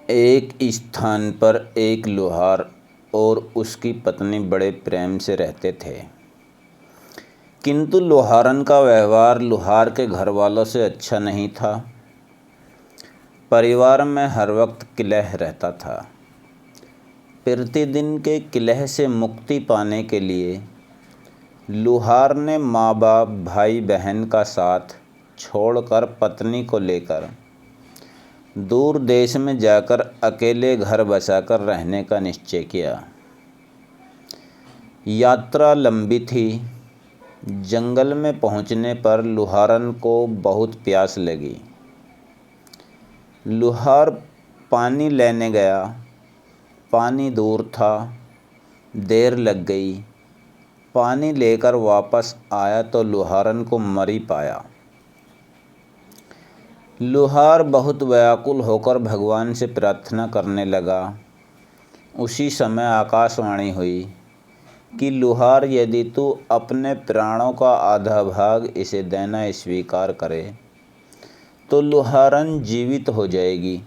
एक स्थान पर एक लोहार और उसकी पत्नी बड़े प्रेम से रहते थे। किंतु लोहारन का व्यवहार लोहार के घर वालों से अच्छा नहीं था। परिवार में हर वक्त किलह रहता था। प्रतिदिन के किलह से मुक्ति पाने के लिए लोहार ने माँ बाप भाई बहन का साथ छोड़कर पत्नी को लेकर दूर देश में जाकर अकेले घर बसाकर रहने का निश्चय किया। यात्रा लंबी थी। जंगल में पहुंचने पर लोहारन को बहुत प्यास लगी। लोहार पानी लेने गया। पानी दूर था, देर लग गई। पानी लेकर वापस आया तो लोहारन को मरी पाया। लोहार बहुत व्याकुल होकर भगवान से प्रार्थना करने लगा। उसी समय आकाशवाणी हुई कि लोहार, यदि तू अपने प्राणों का आधा भाग इसे देना स्वीकार करे तो लोहारन जीवित हो जाएगी।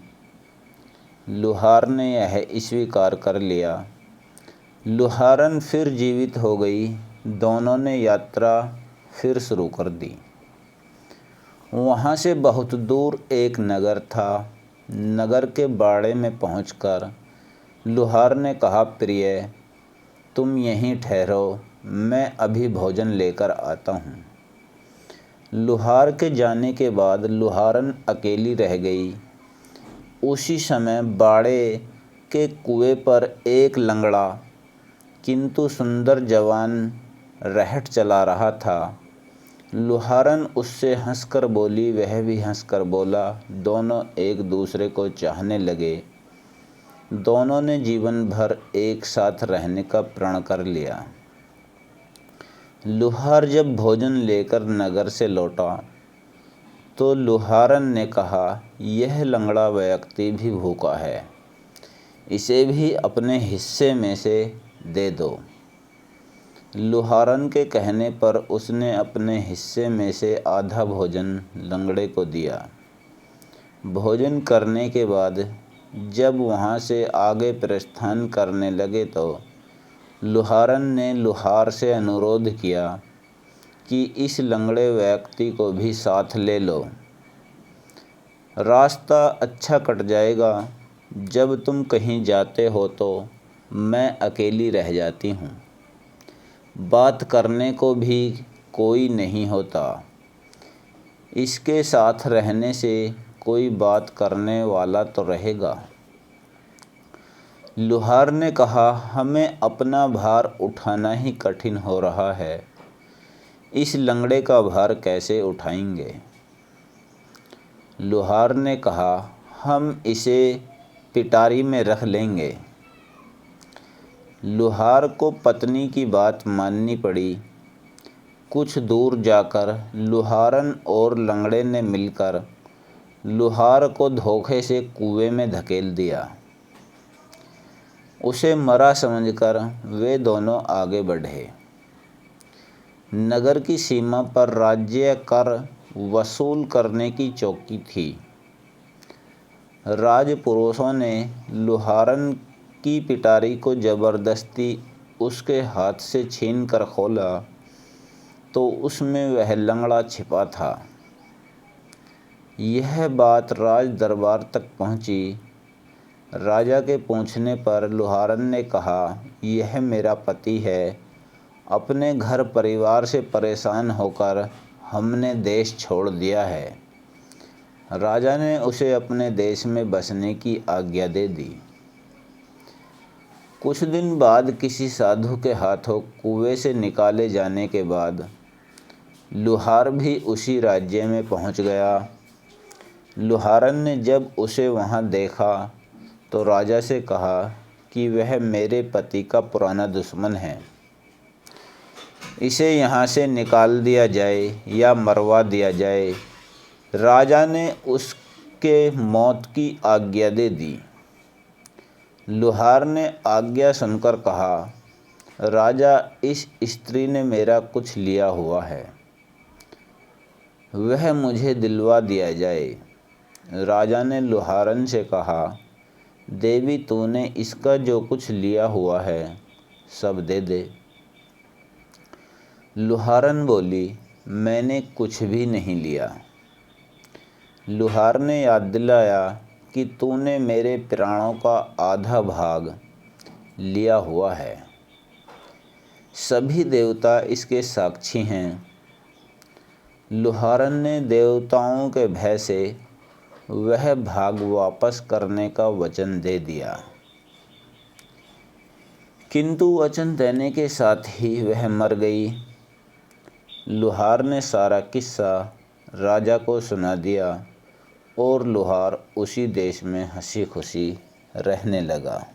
लोहार ने यह स्वीकार कर लिया। लोहारन फिर जीवित हो गई। दोनों ने यात्रा फिर शुरू कर दी। वहाँ से बहुत दूर एक नगर था। नगर के बाड़े में पहुंचकर लोहार ने कहा, प्रिय, तुम यहीं ठहरो, मैं अभी भोजन लेकर आता हूँ। लोहार के जाने के बाद लोहारन अकेली रह गई। उसी समय बाड़े के कुएं पर एक लंगड़ा किंतु सुंदर जवान रहट चला रहा था। लोहारन उससे हंसकर बोली, वह भी हंसकर बोला। दोनों एक दूसरे को चाहने लगे। दोनों ने जीवन भर एक साथ रहने का प्रण कर लिया। लोहार जब भोजन लेकर नगर से लौटा तो लोहारन ने कहा, यह लंगड़ा व्यक्ति भी भूखा है, इसे भी अपने हिस्से में से दे दो। लोहारन के कहने पर उसने अपने हिस्से में से आधा भोजन लंगड़े को दिया। भोजन करने के बाद जब वहाँ से आगे प्रस्थान करने लगे तो लोहारन ने लोहार से अनुरोध किया कि इस लंगड़े व्यक्ति को भी साथ ले लो। रास्ता अच्छा कट जाएगा। जब तुम कहीं जाते हो तो मैं अकेली रह जाती हूँ। बात करने को भी कोई नहीं होता। इसके साथ रहने से कोई बात करने वाला तो रहेगा। लोहार ने कहा, हमें अपना भार उठाना ही कठिन हो रहा है। इस लंगड़े का भार कैसे उठाएंगे? लोहार ने कहा, हम इसे पिटारी में रख लेंगे। लोहार को पत्नी की बात माननी पड़ी। कुछ दूर जाकर लोहारन और लंगड़े ने मिलकर लोहार को धोखे से कुएं में धकेल दिया। उसे मरा समझकर वे दोनों आगे बढ़े। नगर की सीमा पर राज्य कर वसूल करने की चौकी थी। राजपुरुषों ने लोहारन की पिटारी को जबरदस्ती उसके हाथ से छीनकर खोला तो उसमें वह लंगड़ा छिपा था। यह बात राज दरबार तक पहुंची। राजा के पूछने पर लोहारन ने कहा, यह मेरा पति है। अपने घर परिवार से परेशान होकर हमने देश छोड़ दिया है। राजा ने उसे अपने देश में बसने की आज्ञा दे दी। कुछ दिन बाद किसी साधु के हाथों कुएं से निकाले जाने के बाद लोहार भी उसी राज्य में पहुंच गया। लोहारन ने जब उसे वहां देखा तो राजा से कहा कि वह मेरे पति का पुराना दुश्मन है। इसे यहाँ से निकाल दिया जाए या मरवा दिया जाए। राजा ने उसके मौत की आज्ञा दे दी। लोहार ने आज्ञा सुनकर कहा, राजा, इस स्त्री ने मेरा कुछ लिया हुआ है, वह मुझे दिलवा दिया जाए। राजा ने लोहारन से कहा, देवी तूने इसका जो कुछ लिया हुआ है सब दे दे। लुहारन बोली, मैंने कुछ भी नहीं लिया। लुहार ने याद दिलाया कि तूने मेरे प्राणों का आधा भाग लिया हुआ है। सभी देवता इसके साक्षी हैं। लुहारन ने देवताओं के भय से वह भाग वापस करने का वचन दे दिया, किंतु वचन देने के साथ ही वह मर गई। लुहार ने सारा किस्सा राजा को सुना दिया और लुहार उसी देश में हंसी खुशी रहने लगा।